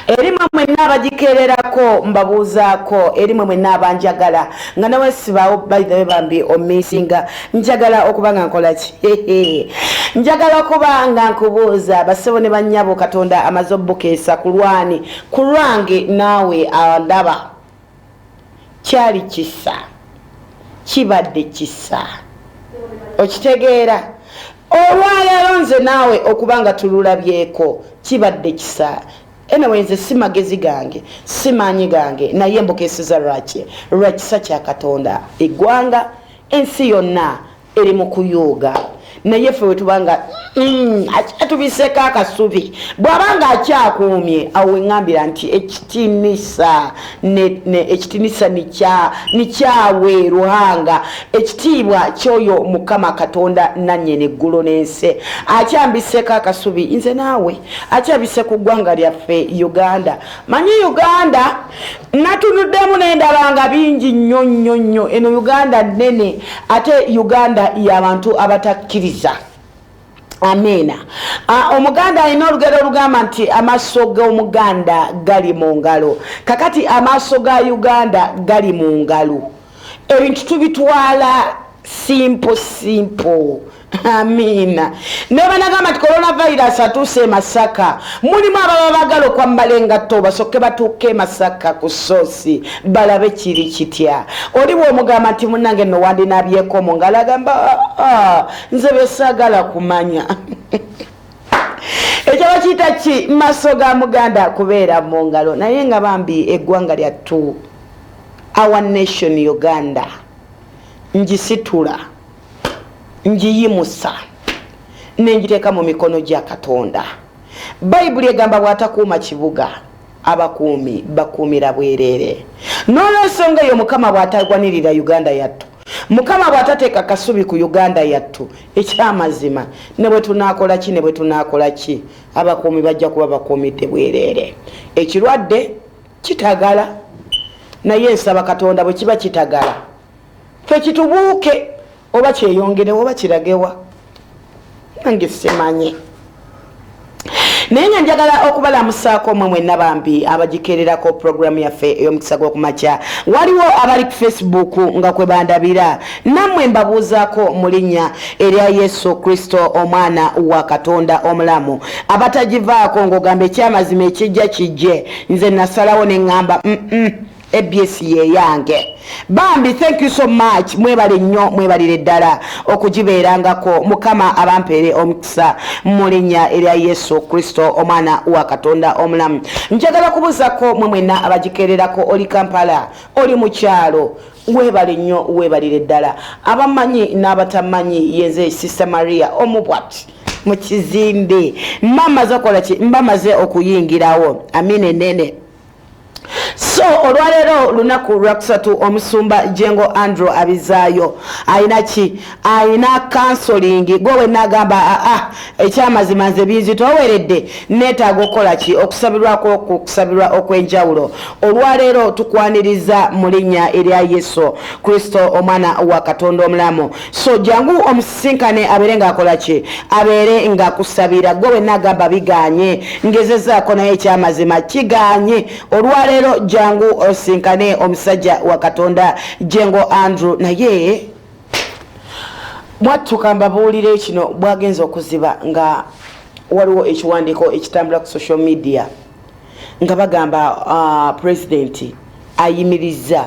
Erimwe mwenna abagikererako mbabuuzaako erimwe mwenna abanjagala nga nawe sibawo bayithawe bambi omisinga njagala okuba nga nkola ki njagala okuba nga nkubuuza basebo ne bannyabo Katonda amaze obbukeesa ku lwange naawe andaba kyali kisa kibadde kisa okitegeera olwaleero nze naawe okuba nga tululabyeko kibadde kisa anyway nze si magezi gange si maanyi gange naye mbukeeseza lwa kisa kya Katonda eggwanga ensi yonna eri mu kuyuuga naye ffe wetubanga akyatubiseko akasubi bw'abanga akyakuumye awo weŋŋambira nti ekitinisa nikyawe Ruhanga ekitiibwa kyoyo Mukama Katonda nannyini eggulu n'ensi akyambiseko akasubi nze naawe akyabise ku ggwanga lyaffe Uganda. Manyi Uganda natunuddemu n'endabanga bingi nnyo eno Uganda nnene ate Uganda y'abantu abatakkiriza. Amina. Omuganda alina olugero olugamba nti amaaso g'Omuganda gali mu ngalo. Kakati amaaso ga Uganda gali mu ngalo. Ebintu tubitwala simple. Amina. Neba nagamba nti coronavirus atuuse Masaka. Mulimu ababa bagala okwambala engatto basooke batuuke Masaka ku soosi balabe kiri kitya. Oli bw'omugamba nti munnange nno wandinaabyeko mu ngalo agamba nze besaagala kumanya. Ekyo bakiyita ki maaso ga Muganda kubeera mu ngalo naye nga bambi eggwanga lyattu our nation Uganda ngisitula ngiyimusa nenjiteeka mu mikono gya Katonda. Bayibuli egamba bw'atakuuma kibuga abakuumi bakuumira bwereere. N'olw'ensonga eyo Mukama bw'atagwanirira Uganda yattu, Mukama bw'atateeka kasubi ku Uganda yattu, ekyamazima ne bwe tunaakola ki abakuumi bajja kuba bakuumidde bwereere. Ekirwadde kitagala naye nsaba Katonda bwe kiba kitagala ffe kitubuuke oba kyeyongere oba kiragewa nange simanyi. Naye nga njagala okubalamusaako mmwe mwenna bambi abagikererako programu yaffe ey'omukisa gw'okumakya. Waliwo abali ku Facebook nga kwe bandabira nammwe mbabuuzaako mu linnya erya Yesu Kristo omwana wa Katonda omulamu abatagivaako ng'ogamba ekyamazima ekijja kijje nze nasalawo ne ŋŋamba ABS ye yange. Bambi thank you so much mwebale nnyo mwebalire ddala okugibeerangako Mukama abampeere omukisa mu linnya erya Yesu Kristo omwana wa Katonda omulamu. Njagala kubuuzako mmwe mwenna abagikererako oli Kampala oli mu kyalo mwebale nnyo weebalire ddala abamanyi n'abatamanyi yenze Sister Maria omubwati mu kizimbe mbamaze okola ki mbamaze okuyingirawo amine nene. So olwaleero lunaku lwakusatu omusumba Jengo Andrew Abizaayo ayina counseling gwe nagamba ekyamazima nze binzitoweredde neetaaga okukola ki okusabirwa okwenjawulo. Olwaleero tukwaniriza mu linnya erya Yesu Kristo omwana wa Katonda omulamu. So jangu omusisinkane abeere ng'akola ki abeere ng'akusabira gwe nagamba biganye ngezezaako naye ekyamazima kiganye. Olwaleero jangu osinkane omusajja wa Katonda Jengo Andrew naye mwattuka mbabuulire kino bwagenza okuziba nga waliwo ekiwandiiko ekitambula ku social media nga bagamba president ayimiriza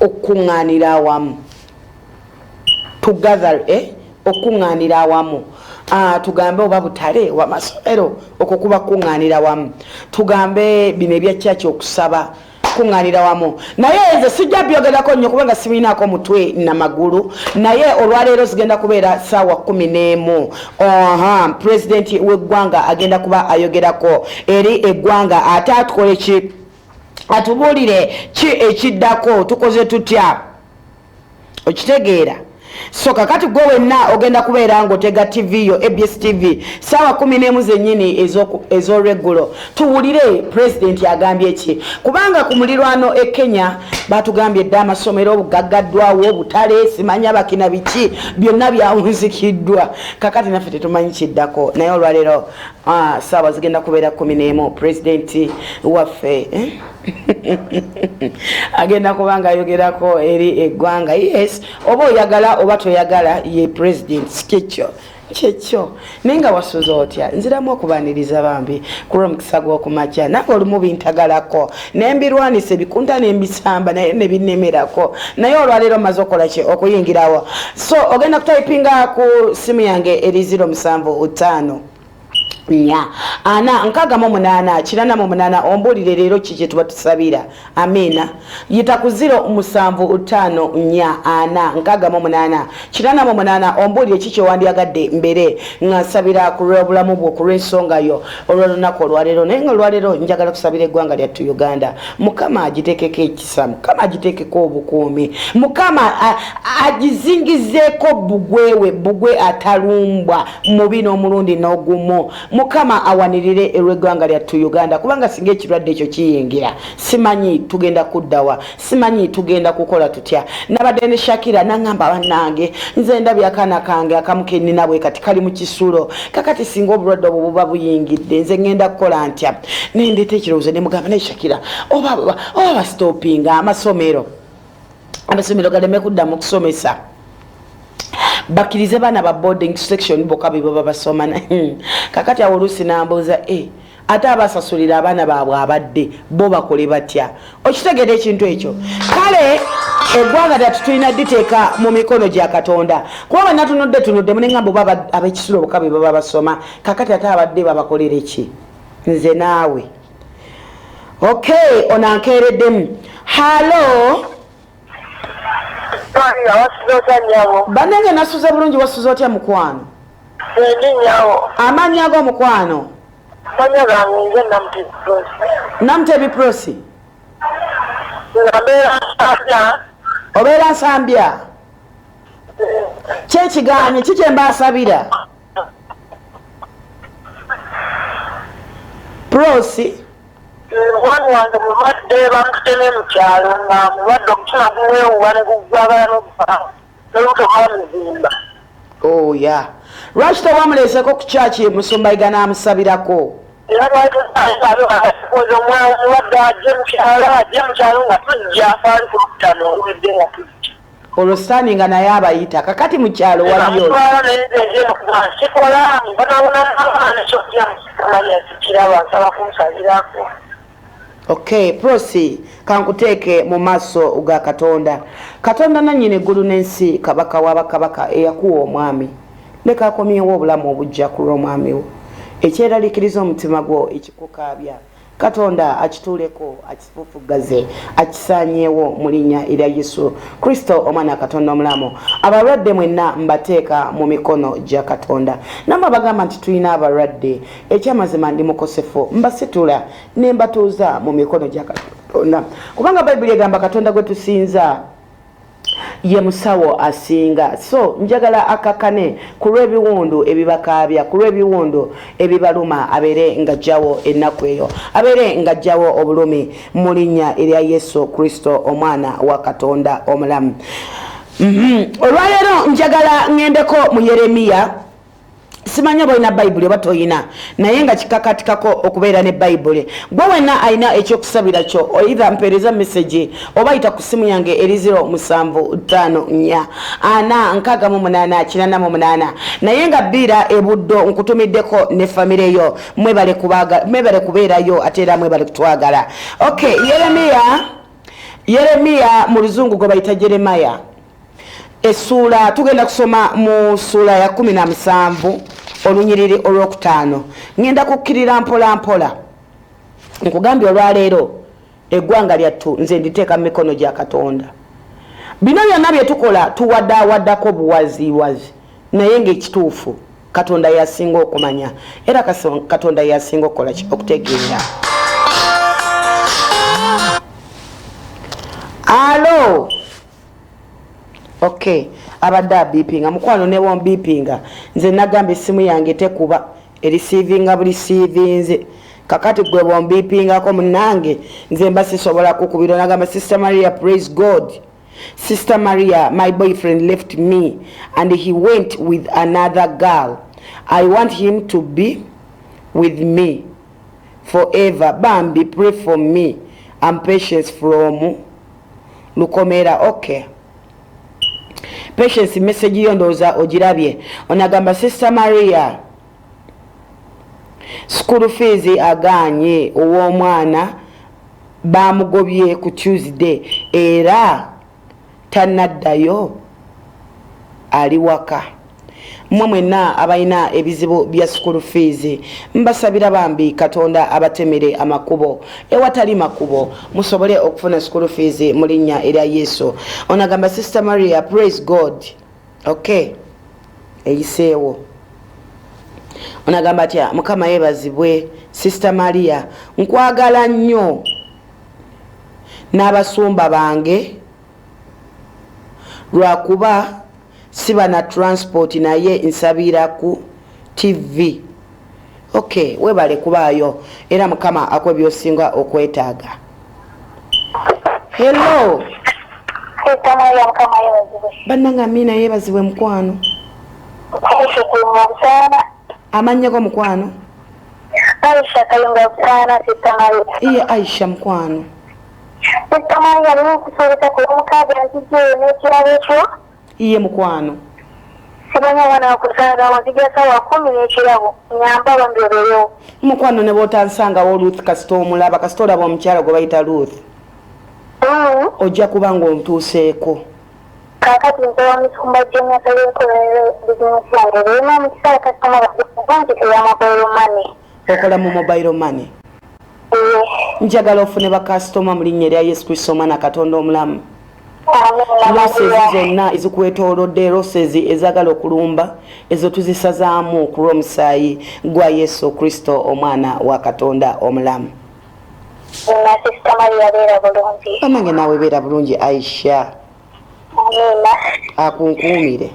okuŋŋaanira awamu together okuŋŋaanira awamu tugambe oba butale wa masomero okukuba kuŋŋaanira wamu tugambe bino ebya kyaki okusaba kuŋŋaanira wamu naye nze sijja byogerako nnyo kubanga sibiinaako mutwe na magulu naye olwaleero zigenda kubeera ssaawa 11 pulezidenti w'eggwanga agenda kuba ayogerako eri eggwanga ate atukole ki atubuulire ki ekiddako tukoze tutya okitegeera so kakati gwe wenna ogenda kubeera ng'otega TV yo ABS TV sawa 11 zennyini ez'olweggulo tuwulire president agambye ki kubanga ku mulirwano e Kenya batugambye dda amasomero obugaggaddwawo obutale simanya bakina biki byonna byawunzikiddwa kakati naffe tetumanyi kiddako naye olwaleero sawa zigenda kubeera 11 president waffe agenda kubanga ayogerako eri eggwanga yes oba oyagala oba toyagala ye president kyekyo naye nga wasuza otya nziramu okubaniriza bambi ku lw'omukisa gw'okumakya nawe olumu bintagalako nembirwanisa ebikunta nembisamba naye nebinnemerako naye olwaleero maze okola ki okuyingirawo so ogenda kutayipinga ku simu yange eri 075 nya ana nkaga mu munana kirana mu munana ombulire leero kije tuba tusabira amina yita ku 075 nya ana nkaga mu munana kirana mu munana ombulire kike wandyagadde mbere ngasabira ku lw'obulamu bwo ku lw'ensonga yo olw'olunaku olwaleero naye nga olwaleero njagala kusabira eggwanga lyattu Uganda mukama agitekeko ekisa mukama agitekeko obukuumi mukama agizingizeeko bugwe atalumbwa mubi n'omulundi n'ogumu mukama awanirire erw'eggwanga lyattu Uganda kubanga singa ekirwadde ekyo kiyingira simanyi tugenda kuddawa simanyi tugenda kukola tutya nabadde ne Shakira nangamba bannange nze ndabye akaana kange akamuke nnina bwe kati kali mu kisulo kakati singa obulwadde obwo buba buyingidde nze ngenda kukola ntya nendeeta ekirowoozo ne mugamba naye Shakira oba bastopinga amasomero galeme kuddamu kusomesa bakirize bana ba boarding section boka baba basoma kakati awolusi nambuza ate abasasulira abaana baabwe abadde bo bakole batya okitegera ekintu ekyo kale eggwanga lyattu tulina diteeka mu mikono gya Katonda kuba bana tunudde munengambo baba ab'ekisulo boka baba basoma kakati ate abadde babakolera eki nze naawe okay onankeereddemu halo banenge nasuza bulungi wasuza otya mukwano amannya ag'omukwano Namutebi Prosi obeera Nsambya kyekiganye kikye mbasabira Prosi One wange mulwadde bamuteme mu kyalo nga mulwadde omutima gumwewuba ne gugwagala n'okufa n'olutomamuzimba. Oh yeah. Lwaki tewamuleseko ku kyaki Musumbayiga n'amusabirako? Era lwaki omukozi omulwadde ajje mu kyalo nga tujja afaali ku lukutano olwedde nga tujja. Olwo Sitaani nga naye abayita kakati mu kyalo waliyo. Kikola mbonabona n'abaana kyokya mukamanya sikiraba nsaba kunsabirako. Okay, Prosi kankuteeke mu maaso ga Katonda. Katonda nannyini eggulu n'ensi kabaka w'abakabaka eyakuwa omwami. Leka akomyewo obulamu obujja ku lw'omwami wo. Ekyeraliikiriza omutima gwo ekikukaabya. Katonda akituuleko akifufugaze akisaanyeewo mu linnya erya Yesu Kristo omwana Katonda omulamu. Abalwadde mwenna mbateeka mu mikono gya Katonda. Namba bagamba nti tulina abalwadde ekyamazima ndi mukosefu mbasitula ne mbatuuza mu mikono gya Katonda. Kubanga Bayibuli egamba Katonda gwe tusinza ye musawo asinga. So njagala akakane ku lw'ebiwundu ebibakaabya ku lw'ebiwundu ebibaluma abeere ng'ajjawo ennaku eyo abeere ng'ajjawo obulumi mu linnya erya Yesu Kristo omwana wa Katonda omulamu. Olwaleero njagala ngendeko mu Yeremiya. Simanya boina Bayibuli oba toyina naye nga kikakatikako okubeera ne Bayibuli. Gwe wenna alina ekyokusabira kyo oyiza mpeereza message oba yita ku simu yange eri 075 naye nga bbira ebuddo nkutumiddeko ne famire yo mwebale kubeerayo ate era mwebale kutwagala. Okay, Yeremiya mu luzungu gwe bayita Jeremiah. Esula tugenda kusoma mu sura ya 17 olunyiriri olwokutaano. Ngenda kukkirira mpola mpola. Nkugambye olwaleero eggwanga lyattu nze nditeeka mu mikono gya Katonda. Bino byonna bye tukola tuwaddawaddako buwaziwazi naye ng'ekituufu Katonda yasinga okumanya era Katonda yasinga okukola okutegeera. Alo. Okay. abadde abipinga mukwano ne wombipinga nze nagamba essimu yange tekuba erisiivinga bulisiivinze kakati gwe bombipingako munange nze mba sisobola kukubira nagamba Sister Maria praise God. Sister Maria, my boyfriend left me and he went with another girl. I want him to be with me forever. Bambi, pray for me. I'm Patience from Lukomera. Okay. Patience message yo ndoza ogirabye. Onagamba Sister Maria, school fees aganye ow'omwana bamugobye ku Tuesday era tanaddayo ali waka. Mmwe mwenna abalina ebizibu bya school fees mbasabira bambi Katonda abatemere amakubo ewatali makubo musobole okufuna school fees mu linnya erya Yesu. Onagamba Sister Maria praise God. Okay, eyiseewo. Onagamba atya Mukama yebazibwe. Sister Maria nkwagala nnyo n'abasumba bange lwakuba siba na transport naye nsabira ku TV. Okay, webale kubaayo era Mukama akwe byosinga okwetaaga. Hello. Sister Maria Mukama yebazibwe. Bannanga mina yebazibwe mukwano. Aisha Kayunga Busana. Amanya go mukwano. Aisha Kayunga Busana Sister Maria. Iye Aisha mukwano. Sister Maria ni kusoreka ku mukaga nzije n'ekirabo ekyo. Iye mukwano. Sibanya wana okusanga wazigasa wa 10 n'ekirabo. Nyamba bambereyo. Mukwano ne botansanga wo Ruth Kasito mulaba Kasito laba omukyala gwe bayita Ruth. Ojja kubanga ontuuseeko. Kakati ntowa misumba jenya taleko business yange. Rema mukisala customer banki ya mobile money. Okola mu mobile money. Njagala ofune ba customer mu linnya lya Yesu Kristo Omwana Katonda omulamu. Losses zonna ezikuwetoolodde, losses ezagala okulumba ezo tuzisazaamu ku lw'omusaayi gwa Yesu Kristo Omwana wa Katonda omulamu. Sister Maria beera bulungi. Amange naawe beera bulungi Aisha. Amina. Akunkuumire.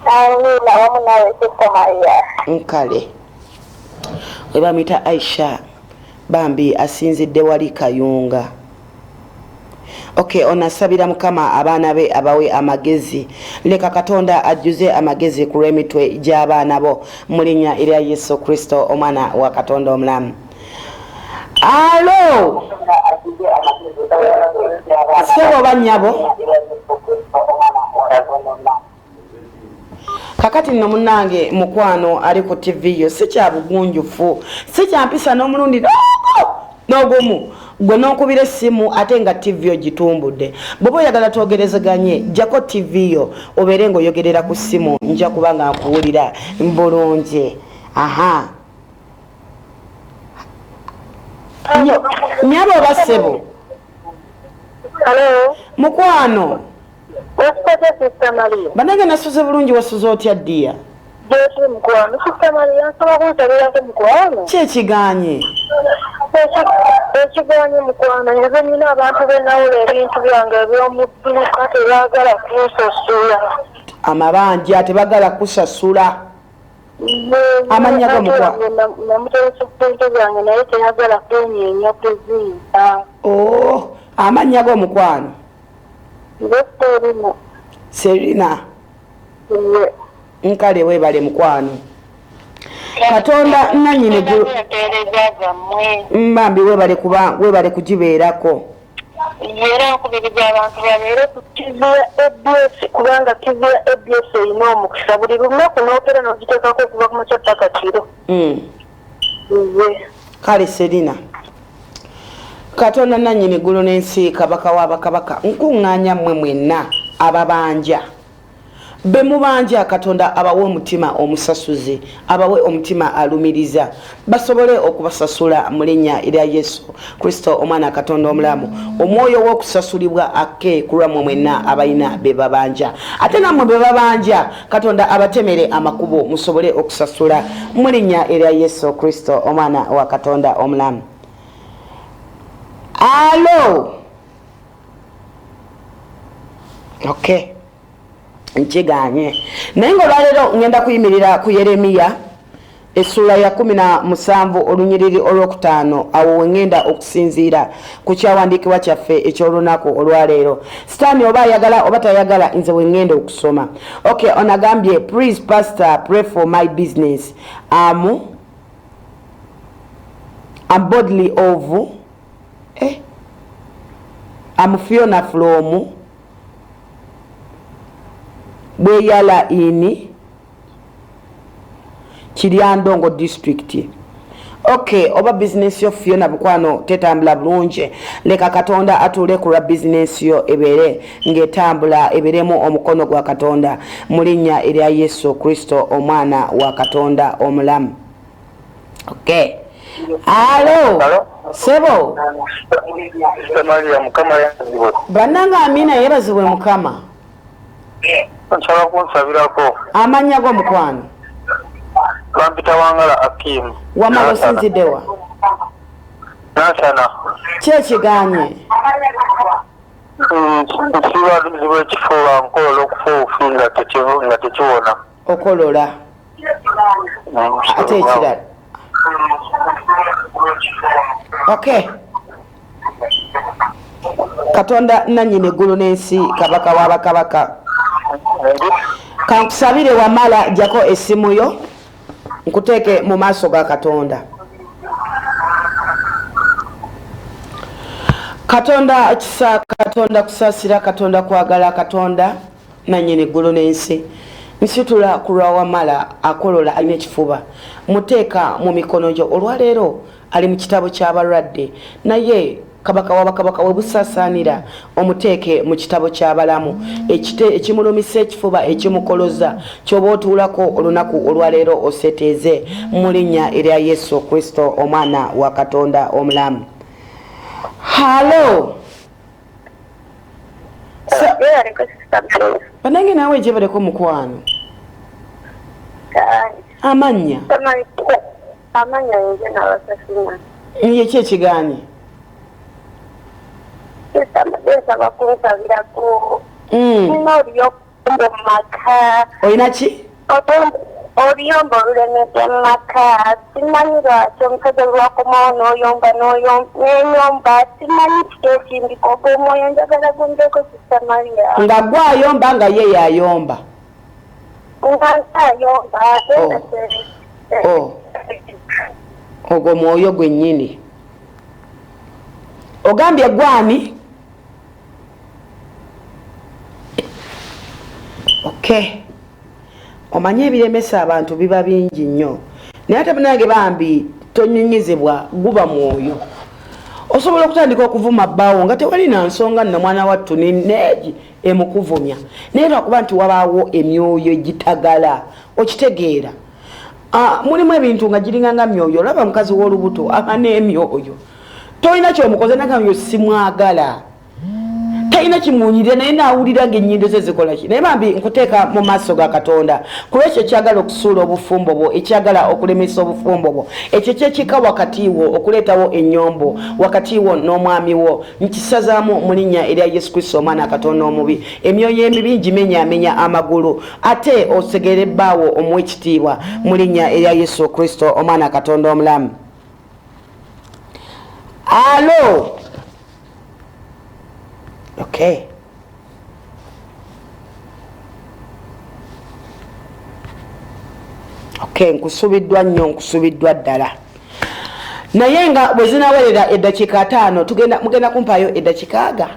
Amina wamu nawe Sister Maria. Nkale. We bamuyita Aisha bambi asinzidde wali Kayunga. Okay, onasabira Mukama abaana be abawe amagezi. Leka Katonda ajjuze amagezi ku lw'emitwe gy'abaana bo mu linnya erya Yesu Kristo Omwana wa Katonda omulamu. Alo. Sebo banyabo. Kakati nno munange mukwano ali ku TV yo sikya bugunjufu sikya mpisa n'omulundi n'ogumu gwe n'okubira essimu ate nga TV yo gitumbudde. Bw'oba oyagala twogerezeganye jako TV yo obeere ng'oyogerera ku ssimu nja kubanga nkuwulira mbulungi. Aha. Nyabo basebo. Hello. Mukwano. Wasitate Sister Maria. Banage nasuze bulungi wasuze otya ddia. Jesu mukwano. Sister Maria nsaba kuntabira ko mukwano. Ki ekiganye? Ekiganye mukwano nze nina abantu benawula ebintu byange eby'omudduka tebaagala kunsasula. Amabanja tebagala kusasula. Amanya go mukwano. Namuteresa ebintu byange naye teyagala kunyeenya kuzinta. Oh, amanya go mukwano. Serina. Nkale webale mukwano. Katonda nanyine gulu. Mbambi webale kugibeerako. Yera nkubiriza abantu babeere ku TV EBS kubanga TV EBS erina omukisa buli lunaku n'otera n'ogiteekako okuva ku makya ppaka kiro. Kale Serina. Katonda nanyini gulu n'ensi kabaka w'abakabaka nkuŋŋaanya mmwe mwenna ababanja be mubanja Katonda abawe omutima omusasuzi abawe omutima alumiriza basobole okubasasula mu linnya erya Yesu Kristo Omwana Katonda omulamu omwoyo w'okusasulibwa ake ku lwammwe mwenna abalina be babanja ate nammwe be babanja Katonda abatemere amakubo musobole okusasula mu linnya erya Yesu Kristo Omwana wa Katonda omulamu. Alo. Okay. nkiganye naye ng'olwaleero ngenda kuyimirira ku Yeremiya essula ya 17 olunyiriri olwokutaano awo wengenda okusinziira ku kyawandiikibwa kyaffe ekyolunaku olwaleero. Sitaani oba ayagala oba tayagala nze wengenda okusoma. Okay, onagambye please pastor pray for my business. I'm bodily of I'm Fiona from Bweyala in Kiryandongo district. Okay, oba business yo Fiona bukwano tetambula bulungi leka Katonda atule ku business yo ebere ngetambula eberemu omukono gwa Katonda mulinya erya Yesu Kristo omwana wa Katonda omulamu. Okay. Alo. Sebo. Maria mukama yazibwe. Bananga Amina yebazibwe mukama. Nsaba kunsabirako. Amanya go mukwano. Bampita Wangala Akim. Wamalo sinzidewa. Nasana. Kyekiganye. Nsiba ziwe kifuba nkola okufuufinga nga tekiwona. Okolola. Ate ekirala. Okay. Katonda nanyini eggulu n'ensi kabaka w'abakabaka. Kankusabire Wamala jako essimu yo nkuteeke mu maaso ga Katonda. Katonda kisa, Katonda kusasira, Katonda kwagala, Katonda nanyini eggulu n'ensi. Nsitula kulwa Wamala akolola alina ekifuba muteeka mu mikono gyo olwaleero ali mu kitabo ky'abalwadde naye kabaka w'abakabaka we busaasaanira omuteeke mu kitabo ky'abalamu ekimulumisa ekifuba ekimukoloza ky'oba otuulako olunaku olwaleero oseteeze mu linnya erya Yesu Kristo omwana wa Katonda omulamu. Halo. Banange nawe gye baleko mukwano. Amanya. Amanya nje n'abasasina. Ye kyekiganye. Esa bakunsabirako. Nina oluyombo mu maka. Olina ki? Oluyombo olulemedde mu maka. Simanyi lwaki omusajja lwakomawo n'oyomba simanyi kiki ekimbiko gw'omwoyo njagala gundeko Sista Maria. Nga gwayomba nga ye yayomba. Ogwo mwoyo gwennyini. Ogambye gwani? Okay. Omanye ebiremesa abantu biba bingi nnyo. Naye ate banange bambi tonyunyizibwa guba mwoyo. Osobola okutandika okuvuma bbaawo nga tewali na nsonga nno mwana wattu neegi emukuvumya. Naye lwakuba nti wabaawo emyoyo egitagala okitegeera. Mulimu ebintu nga giringanga myoyo. Olaba mukazi w'olubuto aba n'emyoyo. Tolina kyomukoze nagamyo simwagala. Talina kimunyirira naye naawulira ng'ennyindo ze zikola ki. Naye bambi nkuteeka mu maaso ga Katonda kuba ekyo ekyagala okusuula obufumbo bwo, ekyagala okulemesa obufumbo bwo, ekyo kyekika wakati wo okuleetawo ennyombo wakati wo n'omwami wo nkisazaamu mu linnya erya Yesu Kristo omwana Katonda omubi. Emyoyo emibi ngimenyaamenya amagulu ate osegere bbaawo omuwa ekitiibwa mu linnya erya Yesu Kristo omwana Katonda omulamu. Alo. Okay. Okay, nkusubiddwa nnyo, nkusubiddwa ddala. Naye nga bwe zinawerera eddakiika 5 mugenda kumpaayo eddakiika ga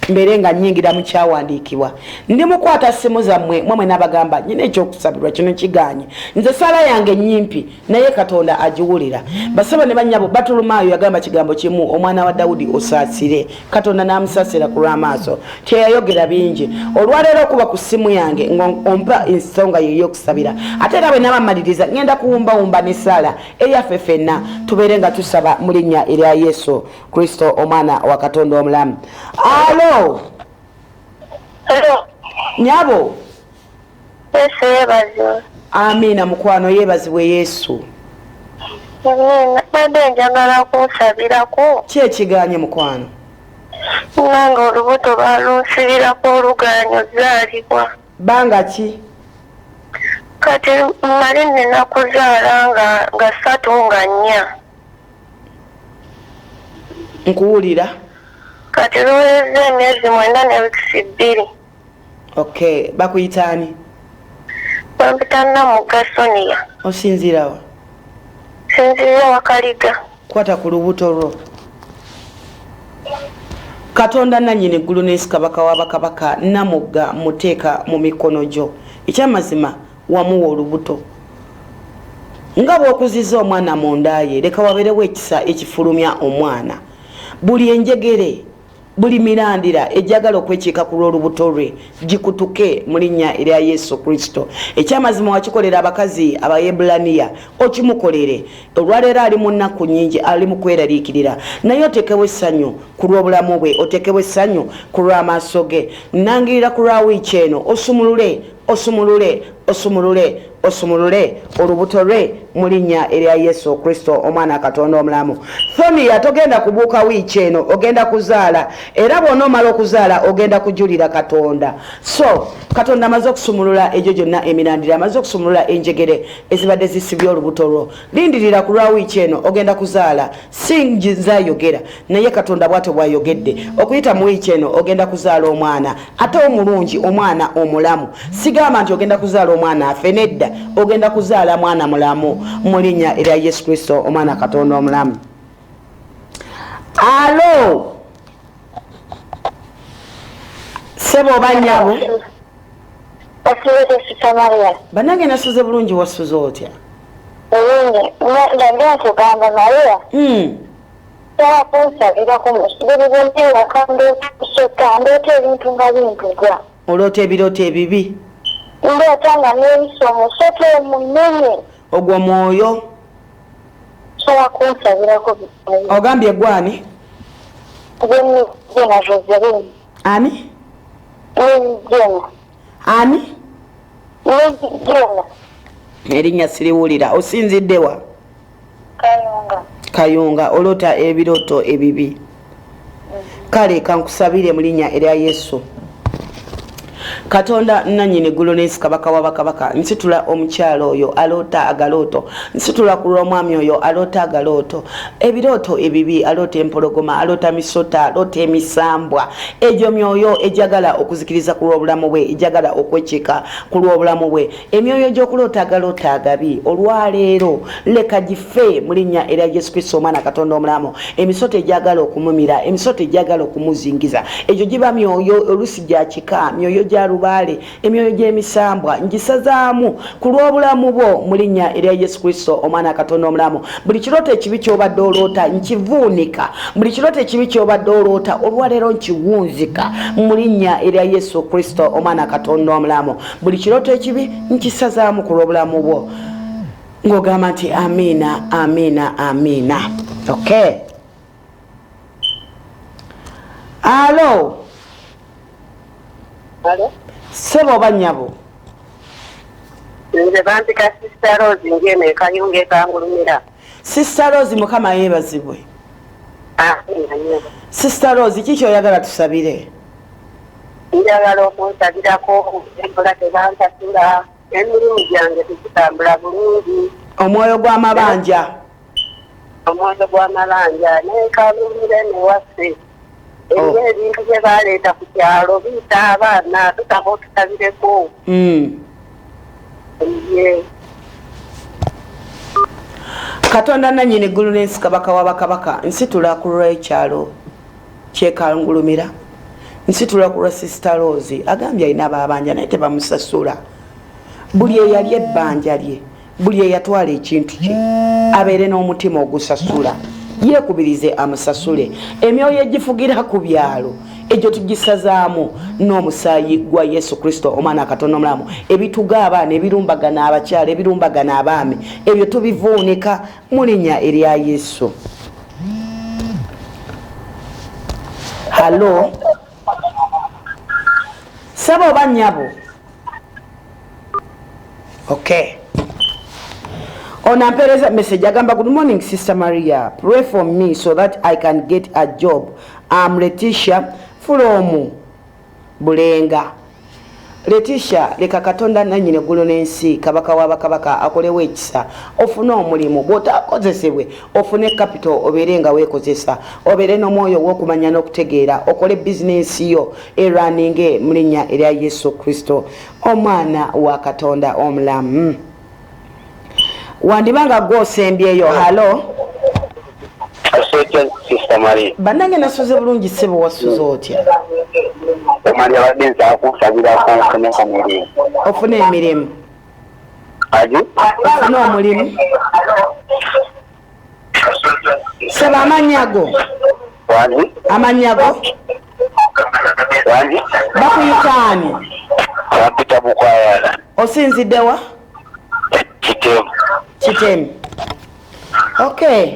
mbere nga nnyingira mu kyawandiikibwa. Ndi mukwata ssimu zammwe mwemwe n'abagamba nyina ekyokusabirwa kino kiganye. Nze sala yange nnyimpi naye Katonda agiwulira. Basaba ne bannyabo Batulumaayo yagamba kigambo kimu omwana wa Dawudi osaasire. Katonda n'amusaasira ku lw'amaaso. Teyayogera bingi. Olwaleero okuba ku ssimu yange ng'ompa ensonga yo ey'okusabira. Ate era bwe nabamaliriza ngenda kuwumbawumba ne sala eyaffe ffenna tubeere nga tusaba mu linnya erya Yesu Kristo omwana wa Katonda omulamu. Alo. Hello. Nyabo. Yesu yebaziwe. Amina mukwano yebazibwe Yesu. Nabadde njagala kunsabirako. Ki ekiganye mukwano? Nanga olubuto balunsibirako olugaanyo zaalibwa. banga ki kati nali nina kuzaala nga 3 nga 4 nkuwulira kati luweze emyezi 9 ne wiikisi 2. okay bakuyitaani bampita Namugga Sonia osinzirawa sinzira Wakaliga kwata ku lubuto lwo Katonda nannyini eggulu n'ensi kabaka wa bakabaka Namugga muteeka mu mikono gyo ekyamazima wamuwa olubuto nga bw'okuzizza omwana mu nda ye leka wabeerewo ekisa ekifulumya omwana buli enjegere buli mirandira ejjagala okwekiika ku lw'olubuto lwe gikutuke mu linnya erya Yesu Kristo ekyamazima wakikolera abakazi Abayebulaniya okimukolere olwaleero ali mu nnaku nnyingi ali mu kweraliikirira naye otekewo essanyu ku lw'obulamu bwe otekewo essanyu ku lw'amaaso ge nangirira ku lwa wiiki eno osumulule olubuto lwe mu linnya erya Yesu Kristo omwana Katonda omulamu. Sonia togenda kubuuka wiiki eno ogenda kuzaala era bw'onoomala okuzaala ogenda kujulira Katonda. So Katonda amaze okusumulula egyo gyonna emirandira amaze okusumulula enjegere ezibadde zisibye olubuto lwo. Lindirira ku lwa wiiki eno ogenda kuzaala singiza yogera naye Katonda bw'atyo bw'ayogedde okuyita mu wiiki eno ogenda kuzaala omwana ate omulungi omwana omulamu. Sigamba nti ogenda kuzaala omwana afe nedda ogenda kuzaala mwana mulamu mu linnya erya Yesu Kristo omwana Katonda omulamu. Alo sebo banyabo Osirete Samaria banange nasuze bulungi wasuze otya ndabya kugamba naye yakunsabira kumusibiribonera kandi kusota ndoota ebintu nga bimpugwa oloota ebirooto ebibi ndoota nga n'ebisomo sote munene ogwo mwoyo sobola kunsabirako ogambye gwani Jena Joseline ani Jena ani Jena erinnya siriwulira osinziddewa Kayunga oloota ebirooto ebibi kale kankusabire mu linnya erya Yesu Katonda nannyini eggulu n'ensi kabaka wa bakabaka nsitula omukyalo oyo aloota agalooto nsitula ku lw'omwami oyo aloota agalooto ebirooto ebibi aloota empologoma aloota misota aloota emisambwa egyo myoyo ejagala okuzikiriza ku lw'obulamu bwe ejagala okwekiika ku lw'obulamu bwe emyoyo gy'okuloota agaloota agabi olwaleero leka gife mu linnya erya Yesu Kristo omwana Katonda omulamu emisota ejagala okumumira emisota ejagala okumuzingiza egyo giba myoyo olusi gya kika myoyo gya lubaale emyoyo gy'emisambwa ngisazaamu ku lw'obulamu bwo mu linnya erya Yesu Kristo omwana Katonda omulamu buli kirooto ekibi ky'obadde oloota nkivuunika buli kirooto ekibi ky'obadde oloota olwaleero nkiwunzika mu linnya erya Yesu Kristo omwana Katonda omulamu buli kirooto ekibi nkisazaamu ku lw'obulamu bwo ng'ogamba nti amiina amiina amiina. Okay. Alo sebo banyabo nze bampita Sister Rose ngene Kayunga ekangulumira Sister Rose mukama yeebazibwe. Sister Rose kiki oyagala tusabire? njagala okunsabirako empola tebansasula emirimu gyange tekitambula bulungi omwoyo gw'amabanja nekalumire newaffe eriyo ebintu bye baleeta ku kyalo biyita abaana tutaba otusabireko Katonda nannyini eggulu n'ensi kabaka wa bakabaka nsitula ku lw'ekyalo kyekangulumira nsitula ku lwa Sister Rose agambye alina ababanja naye tebamusasula buli eyali ebbanja lye buli eyatwala ekintu kye abeere n'omutima ogusasula yeekubirize amusasule emyoyo egifugira ku byalo egyo tugisazaamu n'omusaayi gwa Yesu Kristo omwana Katonda omulamu ebituga abaana ebirumbagana abakyala ebirumbagana abaami ebyo tubivuunika mu linnya erya Yesu. Halo sabo oba nnyabo. Okay. Onampereza message agamba good morning Sister Maria, pray for me so that I can get a job. I'm Letitia from Bulenga. Letisha leka Katonda nannyini eggulu n'ensi kabaka w'abakabaka akolewo ekisa ofune omulimu bw'otaakozesebwe ofune capital obeere nga weekozesa obeere n'omwoyo w'okumanya n'okutegeera okole bizinensi yo erwaninge mu linnya erya Yesu Kristo omwana wa Katonda omulamu. Wandibanga gw'osembyeyo. Halo Sister Marie. Bannange nasuze bulungi ssebo wasuze otya? Omali abadde nsaa kunsabirako nfuneko mulimu. Ofune emirimu. Adi? Ofune omulimu. Saba amannya go. Wandi? Amannya go. Wandi? Bakuyitaani. Bampita Bukwayala. Osinziddewa? Kitemu. Kitemu. Okay.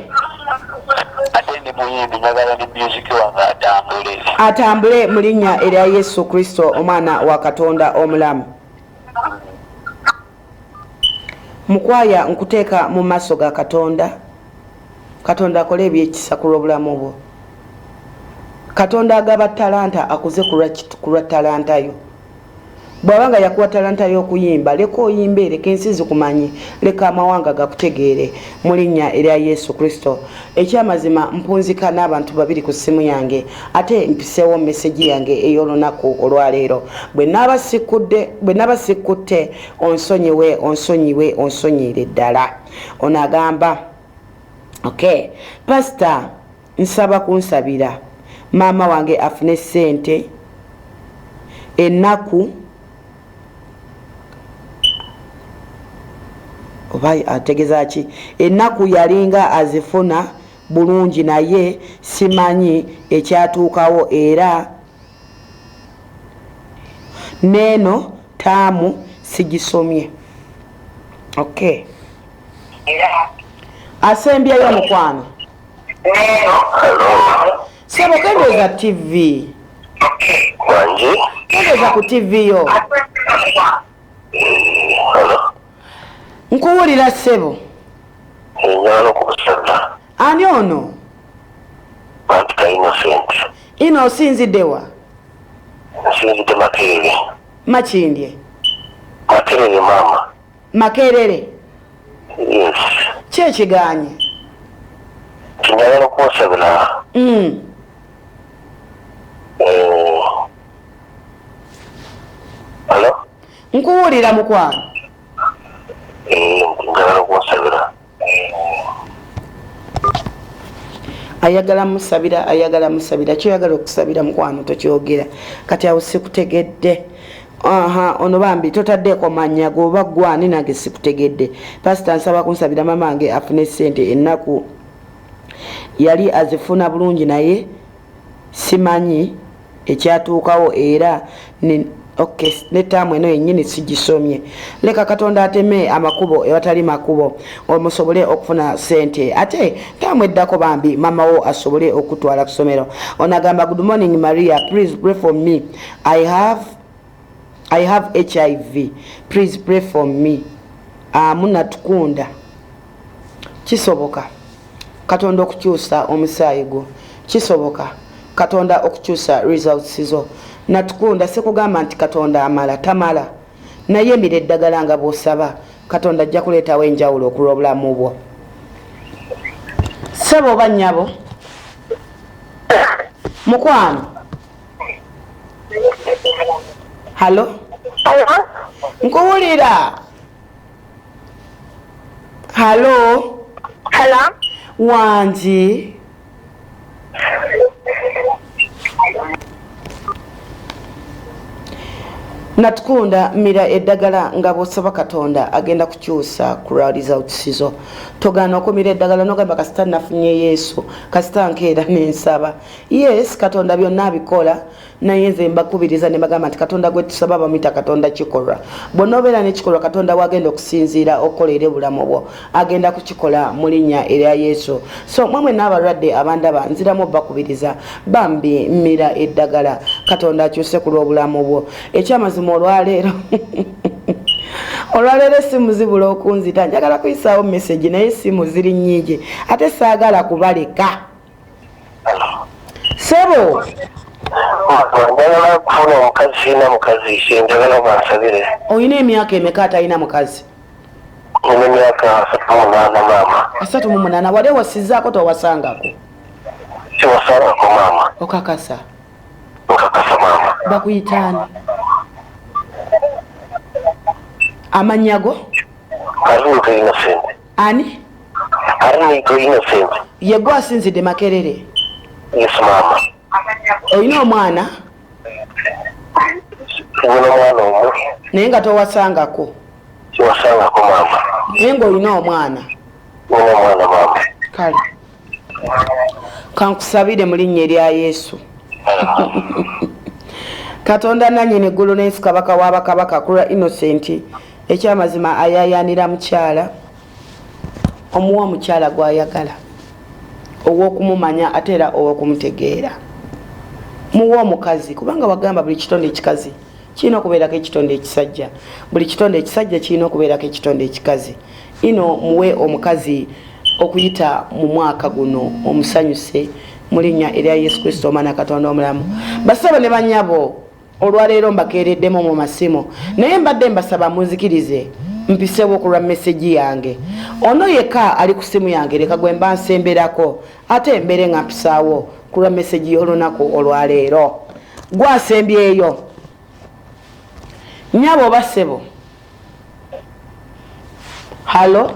Ate ndi muyimbi njagala ne music wange atambule. Atambule mu linnya erya Yesu Kristo omwana wa Katonda omulamu. Mukwaya nkuteeka mu maaso ga Katonda. Katonda akole ebyekisa ku lw'obulamu bwo. Katonda agaba talanta akuze ku lwa talanta yo. Bw'abanga yakuwa talanta y'okuyimba leka oyimbe leka ensi zikumanyi leka amawanga gakutegeere mu linnya erya Yesu Kristo. Ekyamazima mpunzika n'abantu babiri ku ssimu yange ate mpiseewo meseji yange ey'olunaku olwaleero. Bwe naaba sikkute onsonyiire ddala. Ono agamba okay, Pastor nsaba kunsabira maama wange afune ssente ennaku oba ategeza ki ennaku yalinga azifuna bulungi naye simanyi ekyatuukawo era neeno taamu sigisomye. Okay. Asembyeyo mukwano. Sebo kendoza TV. Wanje? Kendoza ku TV yo. Nkuwulira ssebo. Njagala okusaba. Ani ono? Bampita Innocent. Ino osinziddewa? Nsinzidde Makerere. Makindye. Makerere maama. Makerere. Yes. Ki ekiganye? Njagala okunsabira. Hello? Nkuwulira mukwano. Njagala okunsabira. Ayagala musabira kyoyagala okusabira mukwano tokyogera kati awo sikutegedde. Ono bambi totaddeeko mannya goba gwani nange sikutegedde. Pastor nsaba kunsabira mama wange afune ssente ennaku yali azifuna bulungi naye simanyi ekyatuukawo era okay, netaamu eno yennyini sigisomye. Leka Katonda ateme amakubo ewatali makubo omusobole okufuna ssente ate taamu eddako bambi mama wo asobole okutwala ku ssomero. Onagamba good morning Maria, please pray for me. I have HIV. Please pray for me. Munatukunda. Kisoboka Katonda okukyusa omusaayi gwo. Kisoboka Katonda okukyusa results zo. Natukunda sekugamba nti Katonda amala tamala. Naye emira eddagala nga bw'osaba Katonda ajja kuleetawo enjawulo okulwa obulamu bwo. Ssebo oba nnyabo? Mukwano? Halo? Nkuwulira. Halo? Hello? Wanji? Natukunda mira eddagala nga bw'osaba Katonda agenda kukyusa ku results zo. Togaana okumira eddagala n'ogamba kasita nafunye Yesu kasita nkeera n'ensaba. Yes, Katonda byonna abikola naye nze mbakubiriza ne bagamba nti Katonda gwe tusaba bamuyita Katonda kikolwa. Bw'onoobeera n'ekikolwa Katonda wagenda okusinziira okoleere bulamu bwo agenda kukikola mu linnya erya Yesu. So mmwe n'abalwadde abandaba nziramu bakubiriza bambi mira eddagala Katonda akyuse ku lw'obulamu bwo. Ekyamazima olwaleero essimu zibula okunzita njagala kuyisaawo message naye essimu ziri nnyingi ate saagala kubaleka. Sebo njagala kufuna omukazi sirina mukazi njagala bansabire. Oyina emyaka emeka atalina mukazi? Nina emyaka 38 maama. 38. Wali wasizaako towasangako? Siwasangako maama. Okakasa? Okakasa maama. Bakuyitaani? Amannya go? Ariniko Innocent. Ani? Ariniko Innocent. Ye gwe asinzidde Makerere? Yes maama. Oyina omwana? Nina omwana omu. Naye nga towasangako? Siwasangako maama. Naye ng'olina omwana? Nina omwana maama. Kale kankusabire mu linnya erya Yesu. Katonda nannyini eggulu n'ensi kabaka w'abakabaka Kulwa Innocent ekyamazima ayayanira mukyala, omuwa omukyala gw'ayagala, ow'okumumanya ate era ow'okumutegeera. Muwa omukazi kubanga wagamba buli kitonde ekikazi kirina okubeerako ekitonde ekisajja, buli kitonde ekisajja kirina okubeerako ekitonde ekikazi. Ino muwe omukazi okuyita mu mwaka guno omusanyuse mu linnya erya Yesu Kristo omwana Katonda omulamu. Basaba ne bannyabo olwaleero mbakeereddemu mu masimu, naye mbadde mbasaba munzikirize mpiseewo okulwa meseji yange. Ono yekka ali ku simu yange leka gwe mba nsemberako ate mbere nga mpisaawo kulwa meseji y'olunaku olwaleero. Gwasembyeyo nyabo oba ssebo? Halo?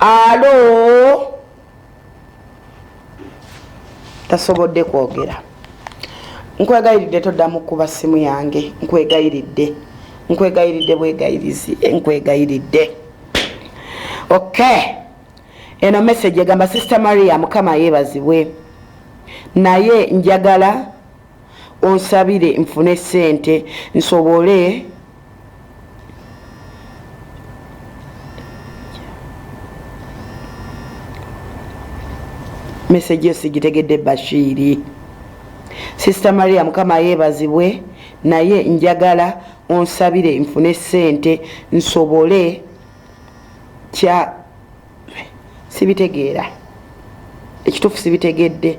Alo? Tasobodde kwogera. Nkwegayiridde toddamu kuba simu yange. Nkwegayiridde bwegayirizi. Nkwegayiridde. Okay. Eno message egamba Sister Maria Mukama yeebazibwe. Naye njagala onsabire nfune ssente nsobole message esigitegedde Bashiri. Sister Maria Mukama yeebazibwe, naye njagala onsabire nfune ssente nsobole kya sibitegeera ekituufu sibitegedde.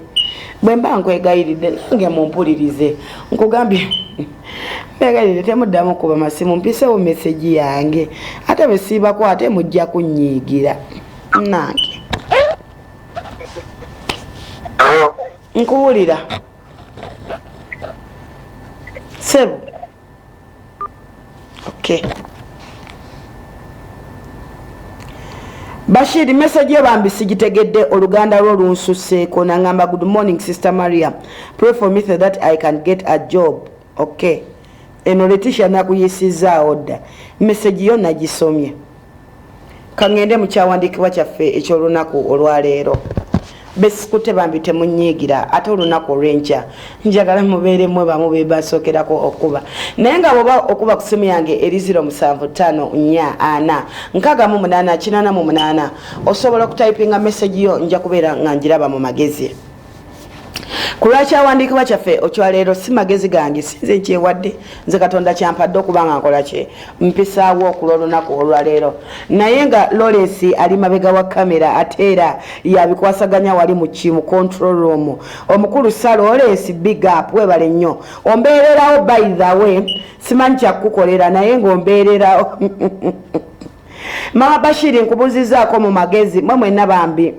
Bwe mba nkwegayiridde nange mumpulirize nkugambye mbegayirire temuddamu kuba masimu mpiseewo meseji yange ate bwe siibako ate mujja kunnyiigira nange. Nkuwulira sebo. Okay. Bashiri message yabambi sigitegedde oluganda lwo lunsuseeko nangamba good morning Sister Maria, pray for me so that I can get a job. Okay. Eno Letitia nakuyisizaawo dda message yo nagisomye. Kangende mu kyawandiikibwa kyaffe ekyolunaku olwaleero. Besikute bambi temunyiigira ate olunaku olw'enkya njagala mubeeremu bamu be basookerako okuba. Naye nga bw'oba okuba ku simu yange eri 07546888 osobola okutayipinga message yo nja kubeera nga njiraba mu magezi. Ku lwakyawandiikibwa kyaffe okyaleero si magezi gange sinze nkyewadde nze Katonda kyampadde okuba nga nkola kye mpisaawo okulwa olunaku olwaleero. Naye nga Lawrence ali mabega wa kamera ate era yabikwasaganya wali mu control room. Omukulu Lawrence big up webale nnyo ombeererawo by the way simanyi kyakukolera naye ng'ombeererawo. Mama Bashiri nkubuzizaako mu magezi mwenna bambi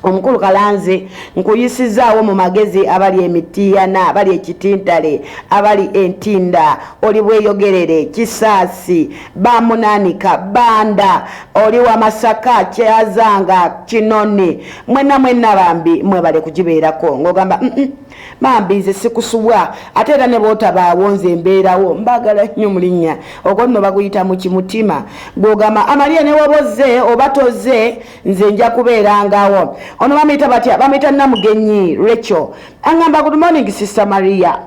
omukulu Kalanze nkuyisizaawo mu magezi abali Emitiyana, abali Ekitintale, abali Entinda, oli Bweyogerere, Kisaasi, Bamunanika, Banda, oli wa Masaka, Kyazanga, Kinoni, mwenna bambi mwebale kugibeerako ng'ogamba bambi nze sikusubwa ate era ne bootabaawo nze mbeerawo mbagala nnyo mu linnya ogwo nno baguyita mu kimutima gw'ogamba Amalia ne waboze oba toze nze nja kubeerangawo. Ono bamuyita batya? Bamuyita Namugenyi Rachel angamba good morning Sister Maria,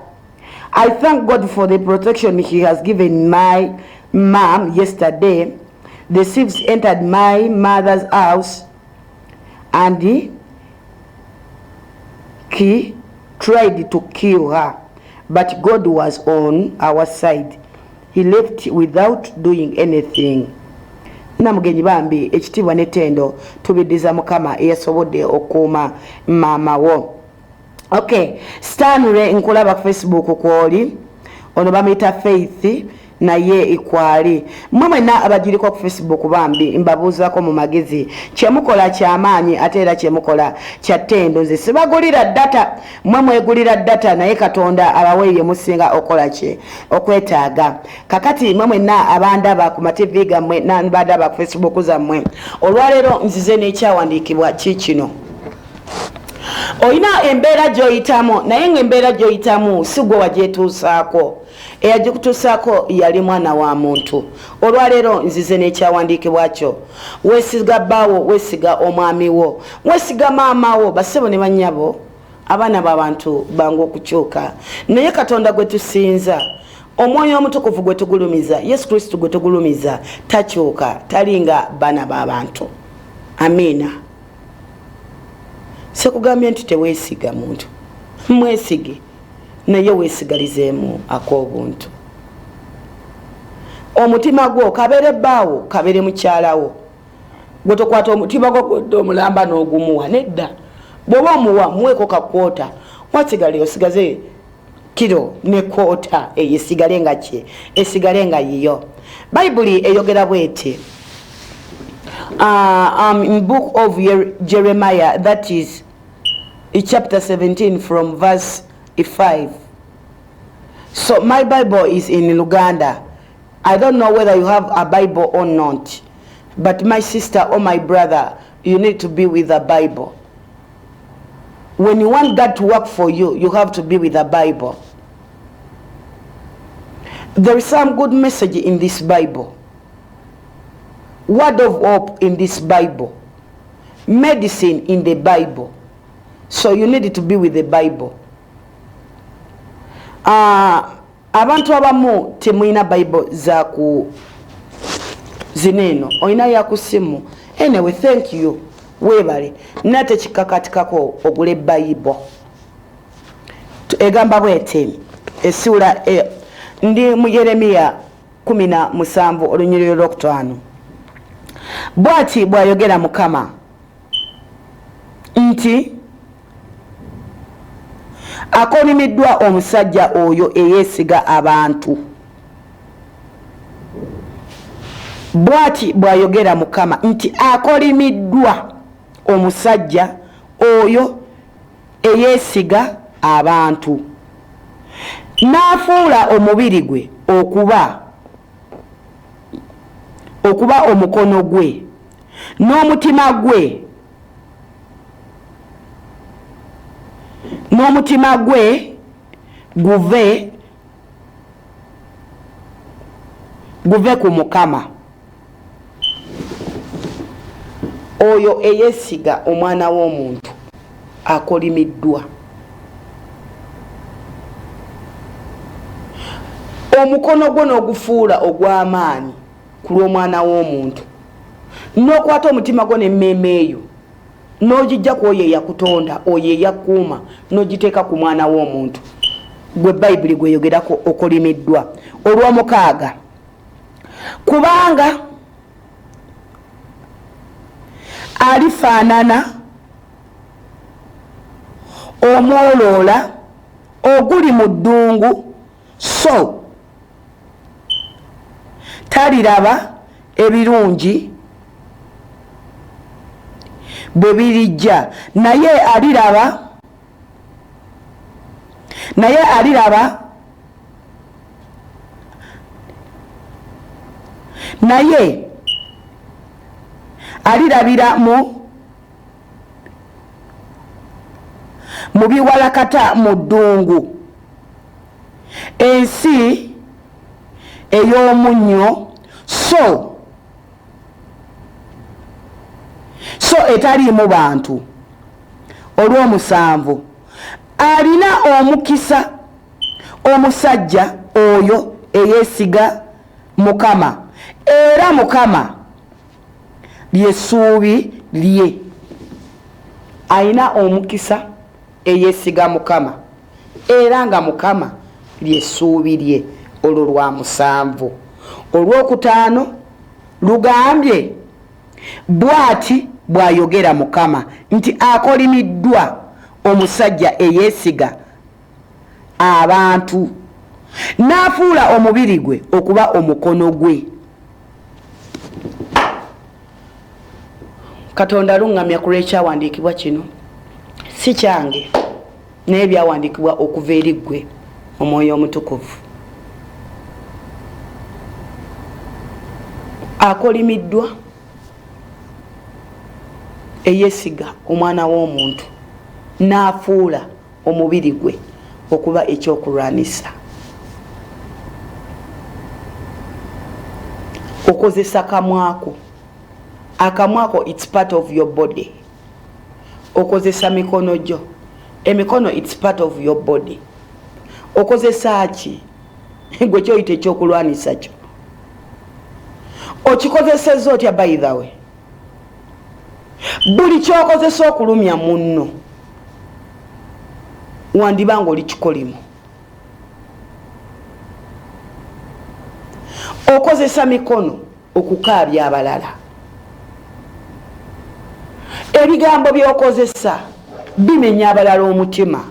I thank God for the protection he has given my mom yesterday. The thieves entered my mother's house and he tried to kill her, but God was on our side. He left without doing anything. Namugenyi bambi ekitiibwa n'ettendo tubiddiza Mukama eyasobodde okuuma maama wo. Okay, Stanley nkulaba ku Facebook kwoli ono bamita Faith naye ikwali mwe na abajiriko ku Facebook bambi mbabuuzako mu magezi kyemukola kyamaanyi ate era kyemukola kyatendo nze sibagulira data mwe mwegulira data naye Katonda abaweeye musinga okola kye okwetaaga kakati mwe na abandaba ku TV gammwe n'abandaba ku Facebook zammwe olwaleero nzize n'ekyawandiikibwa kikino oyina embeera gy'oyitamu naye ng'embeera gy'oyitamu si gwe wagyetuusaako eyagikutuusaako yali mwana wa muntu olwaleero nzize n'ekyawandiikibwa kyo weesiga bbaawo weesiga omwami wo weesiga maama wo bassebo ne bannyabo abaana b'abantu bangu okukyuka naye Katonda gwe tusinza omwoyo omutukuvu gwe tugulumiza Yesu Kristo gwe tugulumiza takyuka talinga baana b'abantu amiina sekugambye nti teweesiga muntu mwesige naye weesigalizeemu ak'obuntu omutima gwo kabere bbaawo kabere mukyalawo gwe tokwata omutima gwo gwodde omulamba n'ogumuwa nedda bw'oba omuwa muweeko kakwota wasigale osigaze kiro ne kwota eyo esigale nga kye esigale nga yiyo bayibuli eyogera bw'eti in book of Jeremiah, that is chapter 17 from verse 5. So my Bible is in Luganda. I don't know whether you have a Bible or not, but my sister or my brother, you need to be with a Bible. When you want God to work for you, you have to be with a Bible. There is some good message in this Bible. Word of hope in this Bible. Medicine in the Bible. So you need to be with the Bible. Abantu abamu temuyina Bible za ku zineno oyina ya kusimu. Anyway, thank you. Webale nate kikakatikako ogule Bible. Egamba bwete esura ndi mu Yeremiya 17 olunyiriro lw'okutaano. Bwati bwayogera Mukama nti akolimiddwa omusajja oyo eyeesiga abantu. Bwati bwayogera Mukama nti akolimiddwa omusajja oyo eyeesiga abantu n'afuula omubiri gwe okuba omukono gwe n'omutima gwe guve ku Mukama oyo eyesiga omwana w'omuntu akolimiddwa. Omukono gwo n'ogufuula ogw'amaanyi ku lw'omwana w'omuntu n'okwata omutima gwo n'emmeeme eyo n'ogijja ku oyo eyakutonda oyo eyakuuma n'ogiteeka ku mwana w'omuntu gwe Bayibuli gweyogerako okolimiddwa. Olw'omukaaga kubanga alifaanana omwoloola oguli mu ddungu so taliraba ebirungi bwe birijja naye alirabira mu biwalakata mu ddungu ensi ey'omunnyo so etaliimu bantu. Olw'omusanvu alina omukisa omusajja oyo eyeesiga Mukama era Mukama ly'essuubi lye. Alina omukisa eyeesiga Mukama era nga Mukama ly'essuubi lye. Olwo lwa musanvu. Olw'okutaano lugambye bwati bwayogera Mukama nti akolimiddwa omusajja eyesiga abantu n'afuula omubiri gwe okuba omukono gwe. Katonda lungamya ku lw'ekyawandiikibwa kino si kyange naye byawandiikibwa okuva eri ggwe Omwoyo Omutukuvu. Akolimiddwa eyesiga omwana w'omuntu n'afuula omubiri gwe okuba ekyokulwanisa. Okozesa kamwako. Akamwako it's part of your body. Okozesa mikono gyo. Emikono it's part of your body. Okozesa ki? Gwe kyoyita ekyokulwanisa kyo. Okikozeseza otya by the way? Buli kyokozesa okulumya munno wandibanga oli kikolimo. Okozesa mikono okukaabya abalala. Ebigambo byokozesa bimenya abalala omutima.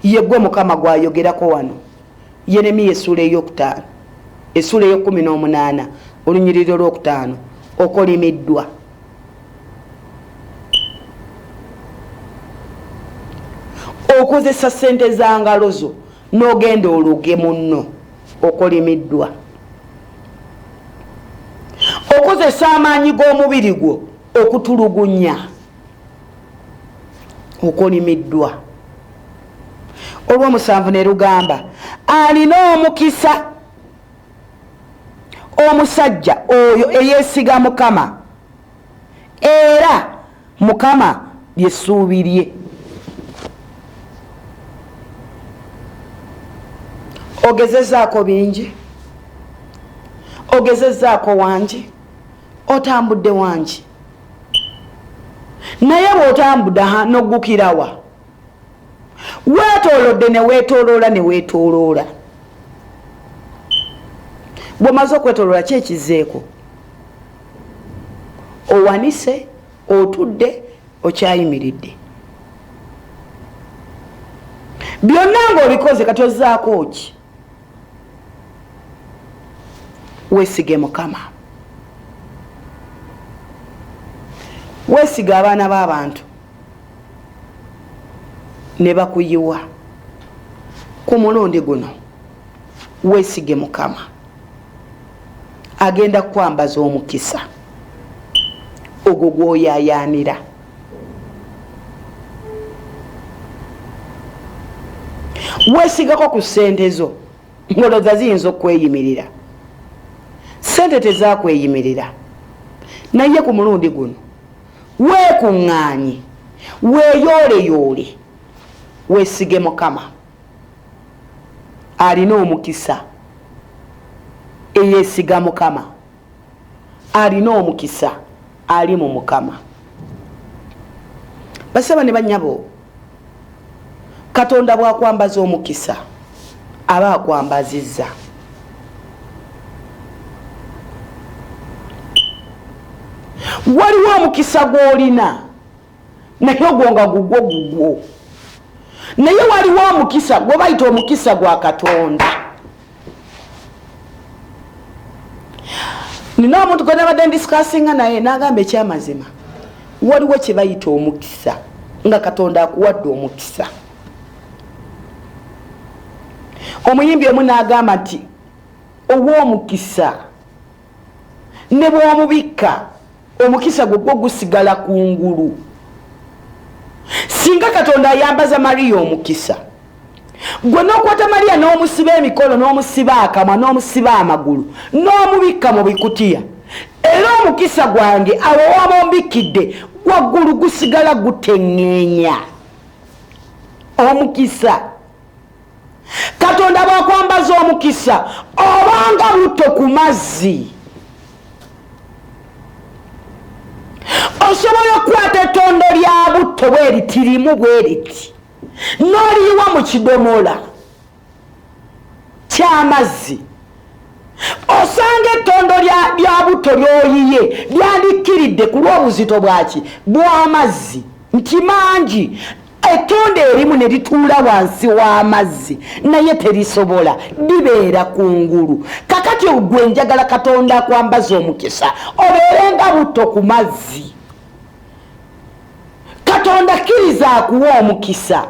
Ye gwe Mukama gwayogerako wano. Yeremiya essula ey'okutaano, essula ey'okuminaana, olunyiriri olw'okutaano. Okolimiddwa. Okozesa ssente za ngalo zo n'ogenda oluge munno. Okolimiddwa. Okozesa amaanyi g'omubiri gwo okutulugunya. Okolimiddwa. Olw'omusanvu ne lugamba alina omukisa omusajja oyo eyesiga Mukama era Mukama ly'essuubi lye. Ogezezaako bingi, ogezezaako wangi, otambudde wangi, naye bw'otambudde n'oggukirawa weetoolodde ne weetooloola ne weetooloola. Bw'omaze okwetooloola ki ekizeeko? Owanise, otudde, okyayimiridde. Byonna ng'obikoze kati ozzaako ki? Weesige Mukama. Weesiga abaana b'abantu ne bakuyiwa ku mulundi guno. Weesige Mukama agenda kwambaza omukisa ogwo gw'oyaayaanira. Weesigako ku ssente zo ng'olowooza ziyinza okweyimirira. Ssente tezakweyimirira, naye ku mulundi guno weekuŋŋaanye, weeyooleyoole, weesige Mukama. Alina omukisa eyeesiga Mukama. Alina omukisa ali mu Mukama. Basaba ne bannyabo, Katonda bw'akwambaza omukisa aba akwambazizza. Waliwo omukisa gw'olina naye ogwo nga gugwo. Naye waliwo omukisa gwe bayita omukisa gwa Katonda. Nina omuntu gwe nabadde ndisikasinga naye n'agamba ekyamazima. Waliwo kye bayita omukisa nga Katonda akuwadde omukisa. Omuyimbi omu n'agamba nti ow'omukisa ne bw'omubikka omukisa gwo gusigala kungulu. Singa Katonda ayambaza Mariya omukisa, gwe n'okwata Mariya n'omusiba emikono n'omusiba akamwa n'omusiba amagulu n'omubikka mu bikutiya, era omukisa gwange awo wabombikidde waggulu gusigala guteŋŋeenya. Omukisa Katonda bw'akwambaza omukisa obanga butto ku mazzi, osobola okukwata ettondo lya butto bweritirimu bweriti n'oliyiwa mu kidomola ky'amazzi, osanga ettondo lya butto ly'oyiye lyandikkiridde ku lw'obuzito bwaki bw'amazzi nti mangi, ettonde erimu ne lituula wansi w'amazzi naye terisobola libeera kungulu. Kakati ogwe njagala Katonda akwambaza omukisa obeerenga butto ku mazzi. Katonda kkiriza akuwa omukisa.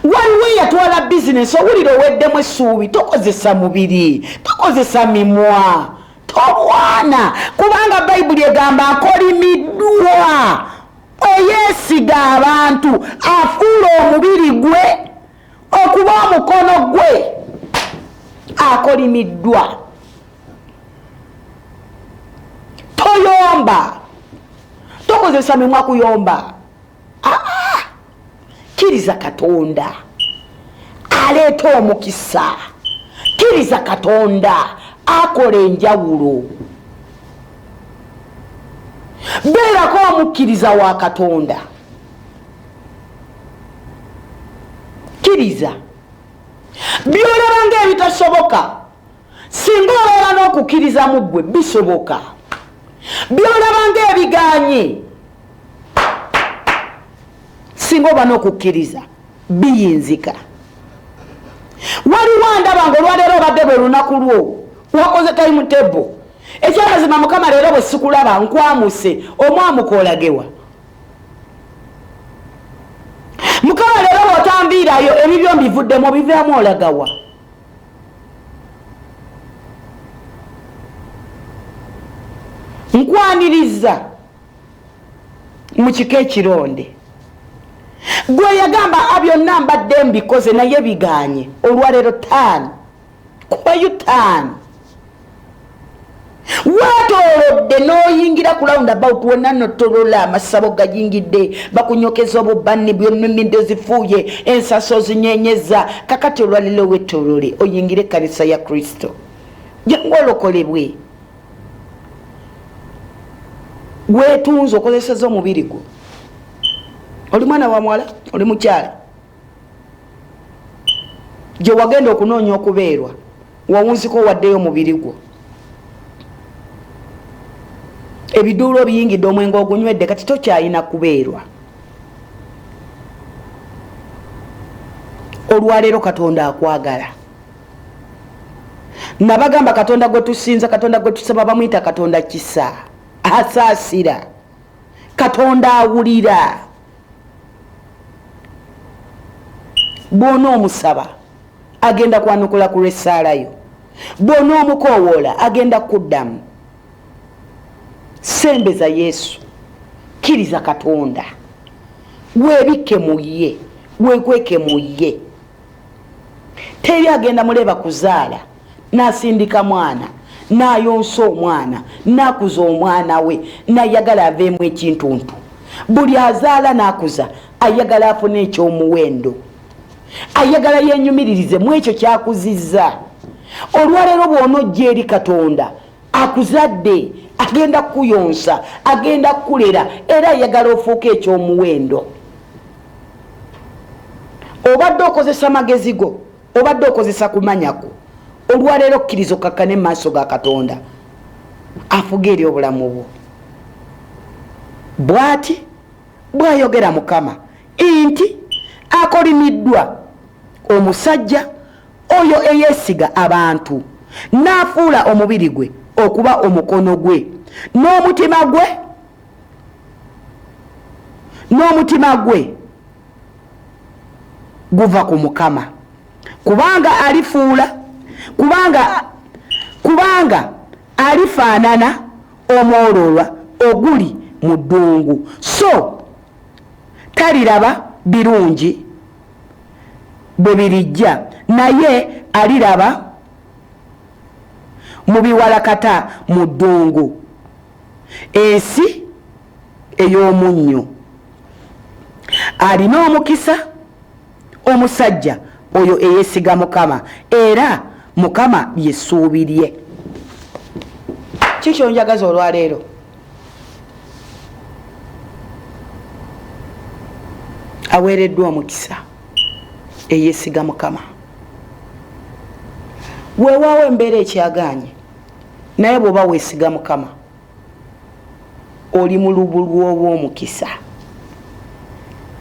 Waliwo yatwala bizinesi owulira oweddemu essuubi tokozesa mubiri, tokozesa mimwa, tolwana kubanga Bayibuli egamba akolimiddwa. Yeesiga abantu afuula omubiri gwe okuba omukono gwe akolimiddwa. Toyomba, tokozesa mimwa kuyomba. Kkiriza Katonda aleeta omukisa. Kkiriza Katonda akola enjawulo. Beerako omukkiriza wa Katonda. Kkiriza byolaba ng'ebitasoboka singa obeera n'okukkiriza mu ggwe bisoboka. Byolaba ng'ebiganye singa oba n'okukkiriza biyinzika. Waliwo ndaba ng'olwaleero obadde bwe lunaku lwo wakoze timetable. Ekyamazima Mukama leero bwe sikulaba nkwamuse omwamuka olagewa. Mukama leero bw'otambiirayo ebibyo mbivuddemu obivaamu olagawa. Nkwaniriza mu kiko ekironde. Gwe yagamba byonna mbadde mbikoze naye biganye. Olwaleero taani kubayo taani. Watolodde n'oyingira ku roundabout wonna notolola amasabo gayingidde bakunyokeza obubbanni byonniminde zifuuye ensaso zinyenyeza. Kakati olwaliro wetolole oyingire ekkanisa ya Kristo jangu olokolebwe. Weetunze okozeseza omubiri gwo. Oli mwana wa mwala, oli mukyala gye wagenda okunoonya okubeerwa wawunziko waddeyo omubiri gwo. Ebiduulo biyingidde omwenge ogunywedde kati tokyayina kubeerwa. Olwaleero Katonda akwagala. Nabagamba Katonda gwe tusinza, Katonda gwe tusaba bamuyita Katonda kisa, asaasira, Katonda awulira. Bw'ona omusaba agenda kwanukula ku lw'essaalayo, bw'ona omukoowoola agenda kuddamu. Sembeza Yesu, kkiriza Katonda, weebikke mu ye, weekweke mu ye. Teri agenda muleba kuzaala n'asindika mwana n'ayonsa omwana n'akuza omwana we n'ayagala aveemu ekintuntu. Buli azaala n'akuza ayagala afune ekyomuwendo, ayagala yenyumiririze mu ekyo kyakuzizza. Olwaleero bw'ona ojja eri Katonda akuzadde, agenda kuyonsa, agenda kulera era ayagala ofuuka ekyomuwendo. Obadde okozesa magezi go, obadde okozesa kumanyako, olwaleero kkiriza okakkane maaso ga Katonda afuga eri obulamu bwo. Bw'ati bw'ayogera Mukama nti akolimiddwa omusajja oyo eyeesiga abantu n'afuula omubiri gwe okuba omukono gwe n'omutima gwe guva ku Mukama, kubanga alifuula kubanga alifaanana omwololwa oguli mu ddungu, so taliraba birungi bwe birijja, naye aliraba mu biwalakata mu ddungu, ensi ey'omunnyo. Alina omukisa omusajja oyo eyeesiga Mukama, era Mukama ly'essuubi lye. Kikyo njagaza olwaleero. Aweereddwa omukisa eyeesiga Mukama. Weewaawo embeera ekyagaanye, naye bw'oba weesiga Mukama oli mu lubu lw'obw'omukisa.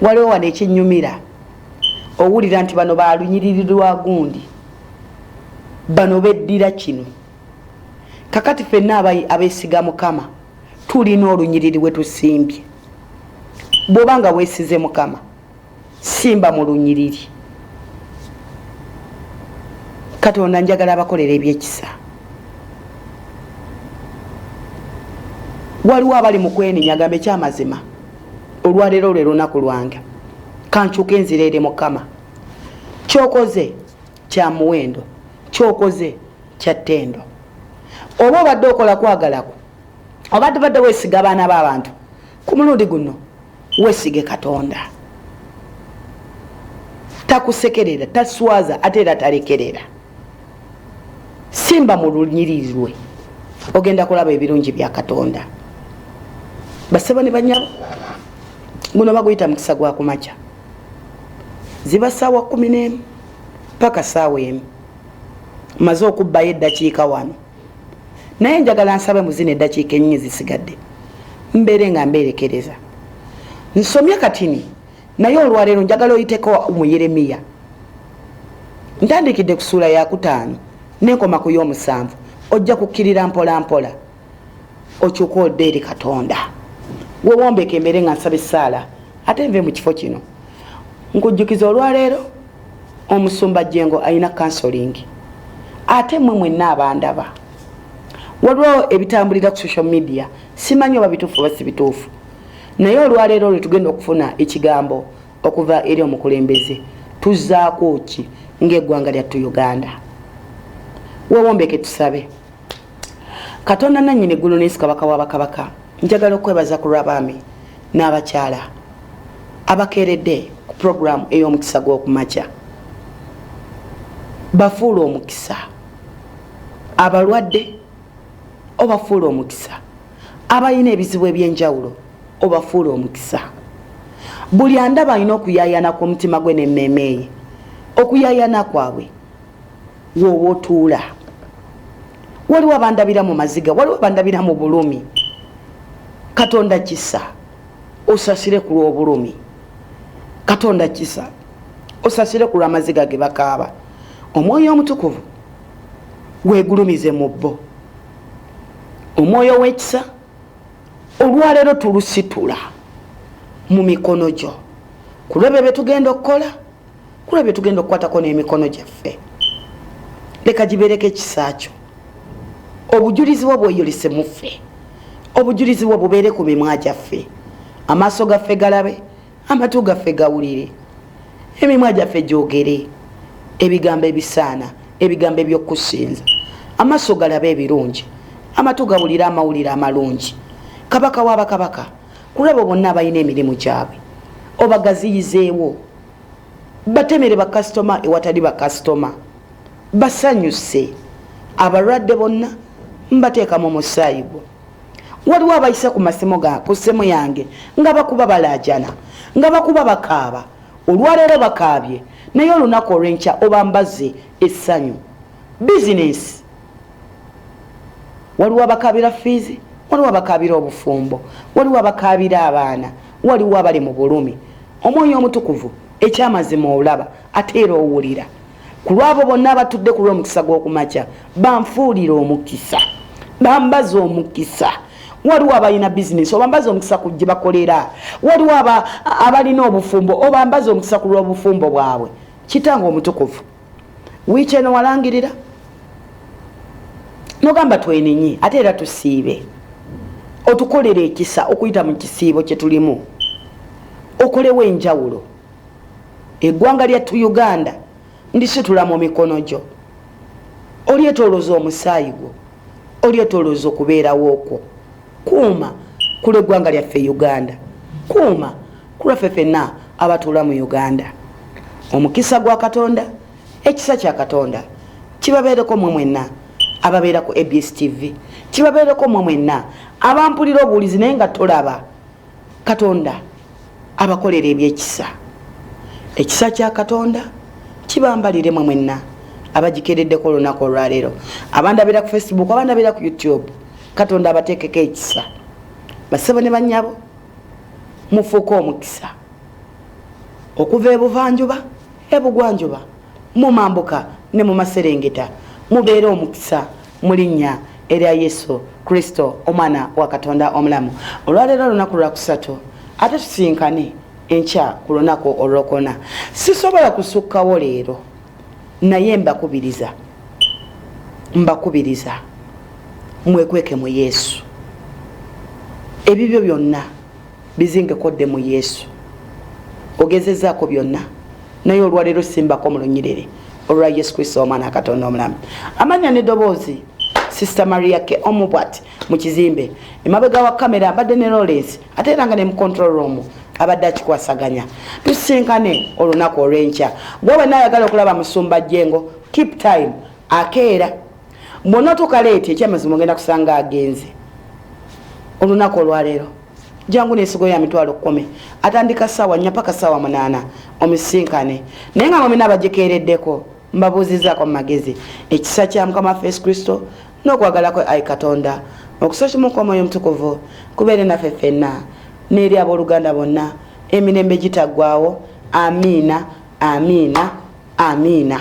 waliwo wano ekinyumira owulira nti bano balunyiririrwa gundi bano beddira kino kakati ffenna abeesiga Mukama tulina olunyiriri we tusimbye bw'obanga weesize Mukama simba mu lunyiriri. Katonda njagala abakolera ebyekisa. Waliwo abali mu kwenenya gambe kyamazima olwaleero lwe lunaku lwange kankyuka enzira eri Mukama. Kyokoze kya muwendo, kyokoze kya ttendo. Oba obadde okola kwagalako obadde badde weesiga abaana b'abantu ku mulundi guno weesige Katonda. Takusekerera, taswaza ate era talekerera. Simba mu lunyiriri lwe ogenda kulaba ebirungi bya Katonda. Basebo ne banyabo guno baguyita mukisa gwa kumakya ziba ssaawa 11 paka ssaawa 1 maze okubbayo eddakiika 1 naye njagala nsabe muzina eddakiika 4 zisigadde mbeere nga mbeerekereza. Nsomye katini naye olwaleero njagala oyiteko mu Yeremiya. Ntandikidde ku ssuula ya 5 n'enkoma ku y'omusanvu. Ojja kukkirira mpola mpola okyuka odde eri Katonda. Wewombeka embeere nga nsaba essaala ate nve mu kifo kino nkujjukiza olwaleero omusumba Jengo alina counseling ate mmwe mwenna abandaba waliwo ebitambulira ku social media simanyi oba bituufu oba si bituufu naye olwaleero lwe tugenda okufuna ekigambo okuva eri omukulembeze tuzzaako ki ng'eggwanga lyattu Uganda. Wewombeke tusabe. Katonda nannyini eggulu n'ensi kabaka w'abakabaka njagala okwebaza ku lw'abaami n'abakyala abakeeredde ku puroguramu ey'omukisa gw'okumakya. Bafuula omukisa abalwadde obafuula omukisa abalina ebizibu eby'enjawulo obafuula omukisa. Buli andaba alina okuyaayana ku mutima gwe n'emmeeme ye. Okuyaayana kwabwe wowe otuula. Waliwo abandabira mu maziga, waliwo abandabira mu bulumi. Katonda kisa osasire ku lw'obulumi. Katonda kisa osasire ku lw'amaziga ge bakaaba. Omwoyo omutukuvu weegulumize mu bbo. Omwoyo w'ekisa olwaleero tulusitula mu mikono gyo. Kulebe bye tugenda okukola, kulebe bye tugenda okukwatako n'emikono gyaffe. Leka gibeereko ekisa kyo. Obujulizi bwo bweyolese mu ffe. Obujulizi bwo bubeere ku mimwa gyaffe. Amaaso gaffe galabe, amatu gaffe gawulire, emimwa gyaffe gyogere ebigambo ebisaana, ebigambo eby'okusinza. Amaaso galabe ebirungi, amatu gawulire amawulire amalungi. Kabaka w'abakabaka kulaba bonna abalina emirimu gyabwe obagaziyizeewo, batemere bakasitoma ewatali bakasitoma, basanyuse. Abalwadde bonna mbateeka mu musaayi gwo. Waliwo abayisa ku masemo ku ssemu yange nga bakuba balaajana, nga bakuba bakaaba. Olwaleero bakaabye naye olunaku olw'enkya obambaze essanyu. Bizinesi waliwo abakaabira fiizi, waliwo abakaabira obufumbo, waliwo abakaabira abaana, waliwo abali mu bulumi. Omwoyo omutukuvu ekyamazima olaba ate era owulira. Ku lwabo bonna abatudde ku lw'omukisa gw'okumakya banfuulira omukisa, bambaza omukisa. Waliwo abalina bizinesi obambaza omukisa ku gye bakolera, waliwo abalina obufumbo obambaza omukisa ku lw'obufumbo bwabwe. Kitange omutukuvu wiiki eno walangirira nogamba twenenye ate era tusiibe, otukolera ekisa okuyita mu kisiibo kye tulimu, okolewo enjawulo. Eggwanga lyattu Uganda ndisitula mu mikono gyo. Olyetolooza omusaayi gwo, olyetolooza okubeerawo okwo. Kuuma ku lw'eggwanga lyaffe Uganda, kuuma ku lwaffe ffenna abatuula mu Uganda. Omukisa gwa Katonda, ekisa kya Katonda kibabeereko mmwe mwenna ababeera ku ABS TV, kibabeereko mmwe mwenna abampulira obuwulizi naye nga tolaba. Katonda abakolera ebyekisa. Ekisa kya Katonda kibambalire mmwe mwenna abagikereddeko olunaku olwaleero, abandabira ku Facebook, abandabira ku YouTube. Katonda abateekeko ekisa. Basebo ne bannyabo mufuuke omukisa okuva ebuvanjuba ebugwanjuba mumambuka ne mu maserengeta mubeere omukisa mu linnya erya Yesu Kristo omwana wa Katonda omulamu. Olwaleero olunaku lwa kusatu ate tusinkane enkya ku lunaku olwokona. Sisobola kusukkawo leero naye mbakubiriza mwekweke mu Yesu. Ebibyo byonna bizingekodde mu Yesu. Ogezezaako byonna naye olwaleero simbako mu lunyiriri olwa Yesu Kristo omwana wa Katonda omulamu. Amanya n'eddoboozi Sister Maria Ke Omubwat mu kizimbe emabega wa kamera abadde ne Lawrence ate era nga ne mu control room abadde akikwasaganya. Tusinkane olunaku olw'enkya. Gwe wenna ayagala okulaba Musumba Jjengo keep time akeera mbona tukaleeti ekyamazima ogenda kusanga agenze. Olunaku olwaleero jangu n'esigo ya mitwalo 10 atandika ssaawa 4 paka ssaawa 8 omusinkane naye nga mwemina abajekeereddeko mbabuuzizaako mu magezi ekisa kya Mukama waffe Yesu Kristo n'okwagala kwe Ayi Katonda okusookimuka Omwoyo Omutukuvu kubeere naffe ffenna n'eri abooluganda bonna emirembe gitaggwaawo. Amiina, amiina, amiina.